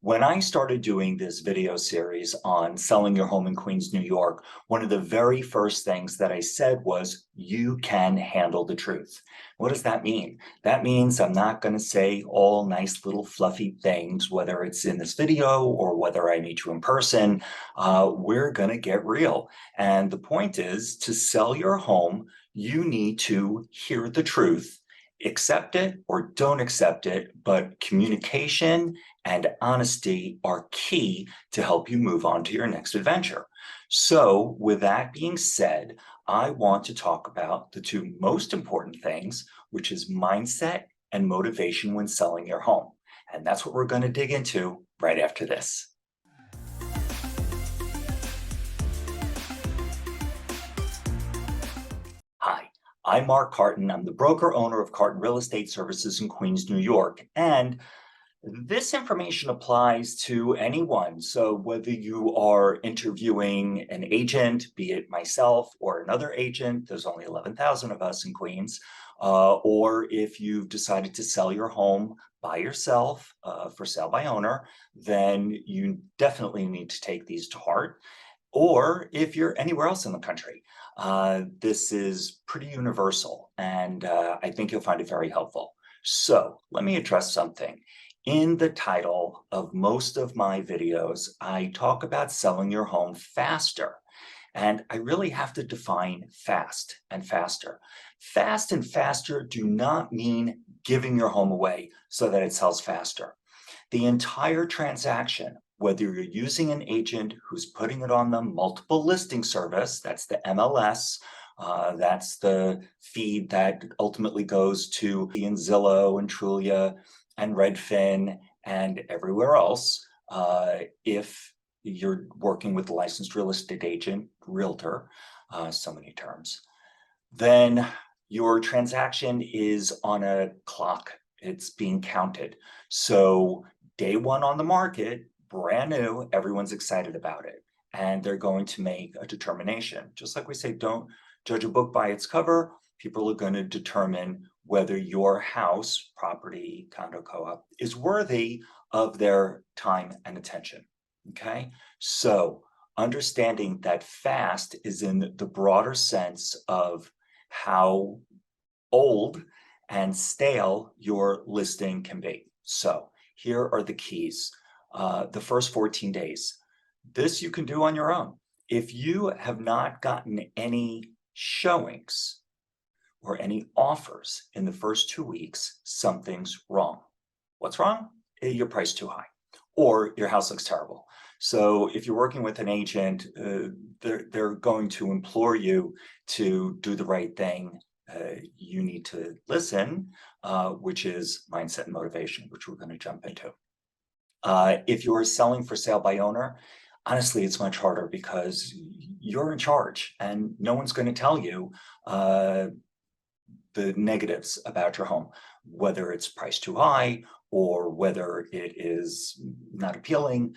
When I started doing this video series on selling your home in Queens, New York, one of the very first things that I said was, you can handle the truth. What does that mean? That means I'm not going to say all nice little fluffy things, whether it's in this video or whether I meet you in person. We're going to get real. And the point is, to sell your home, you need to hear the truth, accept it or don't accept it, but communication and honesty are key to help you move on to your next adventure. So with that being said, I want to talk about the two most important things, which is mindset and motivation when selling your home. And that's what we're going to dig into right after this. Hi, I'm Mark Carton. I'm the broker owner of Carton Real Estate Services in Queens, New York. And this information applies to anyone. So whether you are interviewing an agent, be it myself or another agent, there's only 11,000 of us in Queens, or if you've decided to sell your home by yourself for sale by owner, then you definitely need to take these to heart. Or if you're anywhere else in the country, this is pretty universal, and I think you'll find it very helpful. So let me address something. In the title of most of my videos, I talk about selling your home faster. And I really have to define fast and faster. Fast and faster do not mean giving your home away so that it sells faster. The entire transaction, whether you're using an agent who's putting it on the multiple listing service, that's the MLS, that's the feed that ultimately goes to Zillow and Trulia and Redfin and everywhere else. If you're working with a licensed real estate agent, realtor, so many terms, then your transaction is on a clock. It's being counted. So day one on the market, brand new, everyone's excited about it. And they're going to make a determination. Just like we say, don't judge a book by its cover. People are going to determine whether your house, property, condo, co-op is worthy of their time and attention. Okay, so understanding that fast is in the broader sense of how old and stale your listing can be. So here are the keys. The first 14 days. This you can do on your own. If you have not gotten any showings or any offers in the first 2 weeks, something's wrong. What's wrong? Your price too high, or your house looks terrible. So if you're working with an agent, they're going to implore you to do the right thing. You need to listen, which is mindset and motivation, which we're going to jump into. If you're selling for sale by owner, honestly, it's much harder because you're in charge and no one's going to tell you the negatives about your home, whether it's priced too high or whether it is not appealing,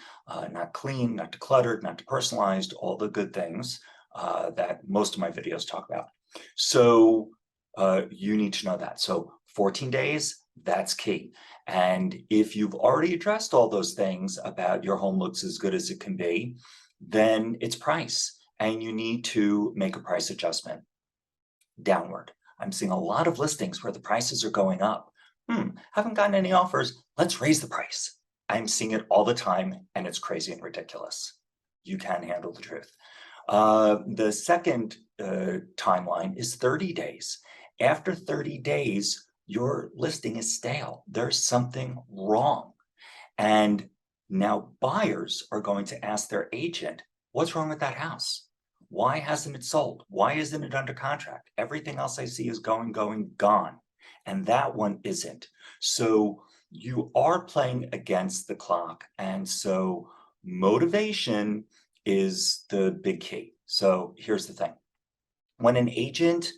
not clean, not decluttered, not depersonalized, all the good things that most of my videos talk about. So you need to know that. So 14 days, that's key. And if you've already addressed all those things about your home looks as good as it can be, then it's price. And you need to make a price adjustment downward. I'm seeing a lot of listings where the prices are going up. Haven't gotten any offers. Let's raise the price. I'm seeing it all the time, and it's crazy and ridiculous. You can handle the truth. The second timeline is 30 days. After 30 days, your listing is stale. There's something wrong. And now buyers are going to ask their agent, what's wrong with that house? Why hasn't it sold? Why isn't it under contract? Everything else I see is going, gone. And that one isn't. So you are playing against the clock. And so motivation is the big key. So here's the thing. When an agent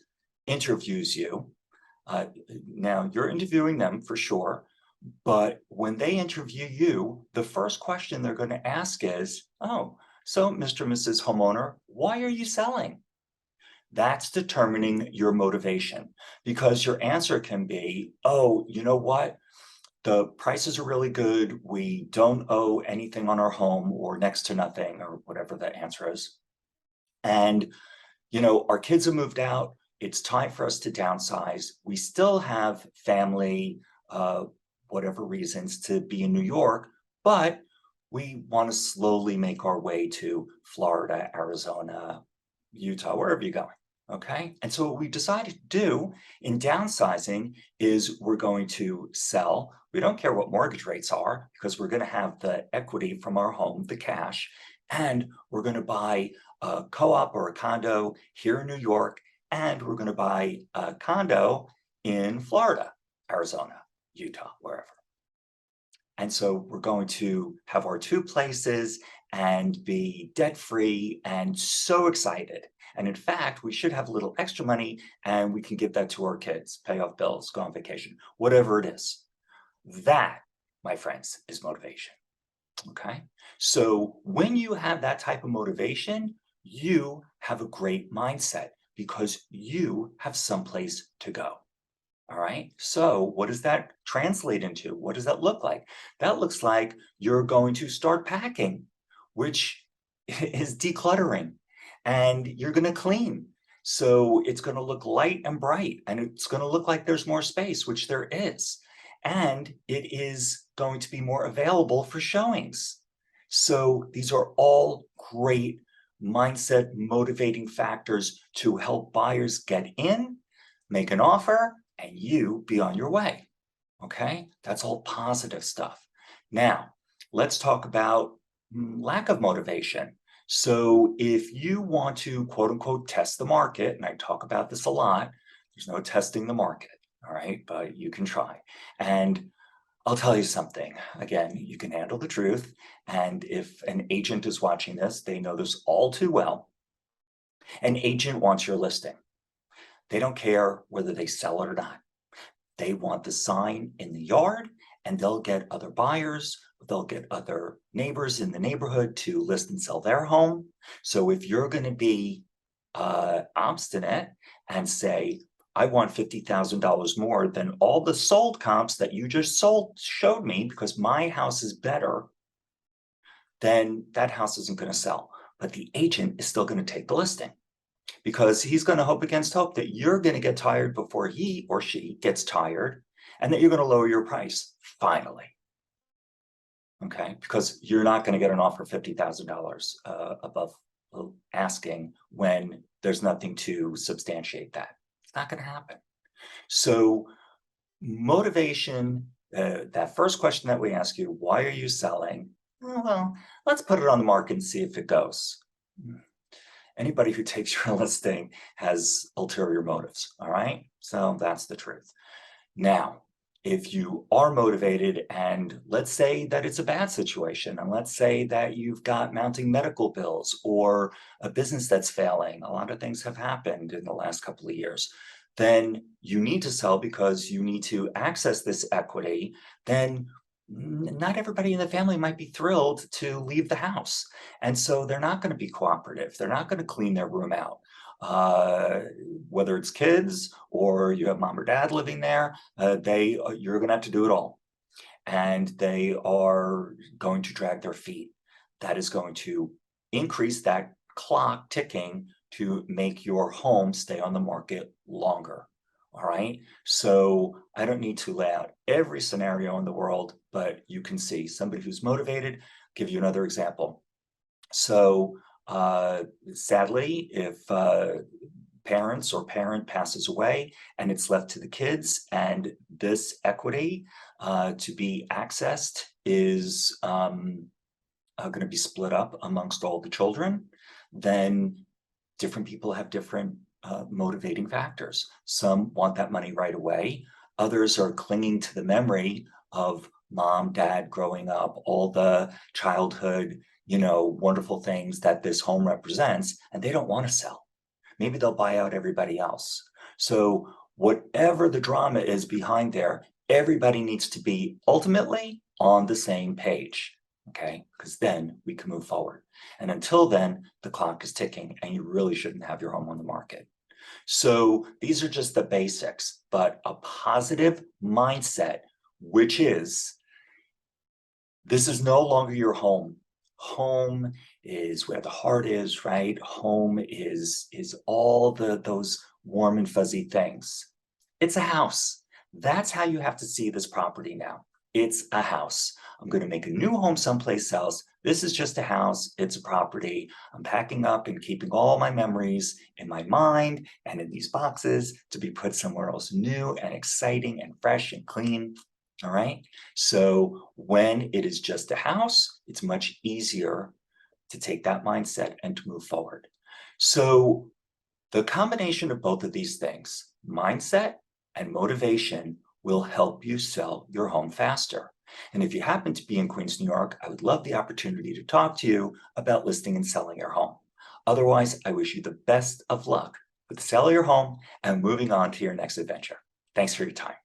interviews you, now you're interviewing them for sure, but when they interview you, the first question they're going to ask is, oh, so Mr. and Mrs. Homeowner, why are you selling? That's determining your motivation, because your answer can be, oh, you know what? The prices are really good. We don't owe anything on our home or next to nothing or whatever the answer is. And, our kids have moved out. It's time for us to downsize. We still have family, uh, whatever reasons, to be in New York, but we want to slowly make our way to Florida, Arizona, Utah, wherever you're going. Okay. And so what we decided to do in downsizing is we're going to sell. We don't care what mortgage rates are because we're going to have the equity from our home, the cash, and we're going to buy a co-op or a condo here in New York, and we're going to buy a condo in Florida, Arizona, Utah, wherever. And so we're going to have our two places and be debt-free and so excited. And in fact, we should have a little extra money and we can give that to our kids, pay off bills, go on vacation, whatever it is. That, my friends, is motivation. Okay. So when you have that type of motivation, you have a great mindset because you have someplace to go. All right. So what does that translate into? What does that look like? That looks like you're going to start packing, which is decluttering, and you're going to clean. So it's going to look light and bright, and it's going to look like there's more space, which there is. And it is going to be more available for showings. So these are all great mindset motivating factors to help buyers get in, make an offer, and you be on your way. Okay, that's all positive stuff. Now, let's talk about lack of motivation. So, if you want to quote unquote test the market, and I talk about this a lot, there's no testing the market, all right, but you can try. And I'll tell you something. Again, you can handle the truth. And if an agent is watching this, they know this all too well. An agent wants your listing. They don't care whether they sell it or not. They want the sign in the yard, and they'll get other buyers, they'll get other neighbors in the neighborhood to list and sell their home. So if you're going to be obstinate and say, I want $50,000 more than all the sold comps that you just showed me because my house is better, then that house isn't going to sell. But the agent is still going to take the listing because he's going to hope against hope that you're going to get tired before he or she gets tired and that you're going to lower your price finally. Okay, because you're not going to get an offer $50,000 above asking when there's nothing to substantiate that. It's not going to happen. So motivation, that first question that we ask you, why are you selling? Well, let's put it on the market and see if it goes. Anybody who takes your listing has ulterior motives, all right? So that's the truth. Now, if you are motivated and let's say that it's a bad situation, and let's say that you've got mounting medical bills or a business that's failing, a lot of things have happened in the last couple of years, then you need to sell because you need to access this equity, then not everybody in the family might be thrilled to leave the house. And so they're not going to be cooperative. They're not going to clean their room out. Uh, Whether it's kids or you have mom or dad living there, you're going to have to do it all. And they are going to drag their feet. That is going to increase that clock ticking to make your home stay on the market longer. All right. So I don't need to lay out every scenario in the world, but you can see somebody who's motivated. Give you another example. So sadly, if parents or parent passes away and it's left to the kids, and this equity to be accessed is going to be split up amongst all the children, then different people have different motivating factors. Some want that money right away. Others are clinging to the memory of mom, dad growing up, all the childhood, wonderful things that this home represents, and they don't want to sell. Maybe they'll buy out everybody else. So whatever the drama is behind there, everybody needs to be ultimately on the same page. Okay, because then we can move forward. And until then, the clock is ticking and you really shouldn't have your home on the market. So these are just the basics, but a positive mindset which is this is no longer your home. Home is where the heart is, right? Home is all those warm and fuzzy things. It's a house. That's how you have to see this property now. It's a house. I'm going to make a new home someplace else. This is just a house. It's a property. I'm packing up and keeping all my memories in my mind and in these boxes to be put somewhere else new and exciting and fresh and clean. All right. So when it is just a house, it's much easier to take that mindset and to move forward. So the combination of both of these things, mindset and motivation, will help you sell your home faster. And if you happen to be in Queens, New York, I would love the opportunity to talk to you about listing and selling your home. Otherwise, I wish you the best of luck with selling your home and moving on to your next adventure. Thanks for your time.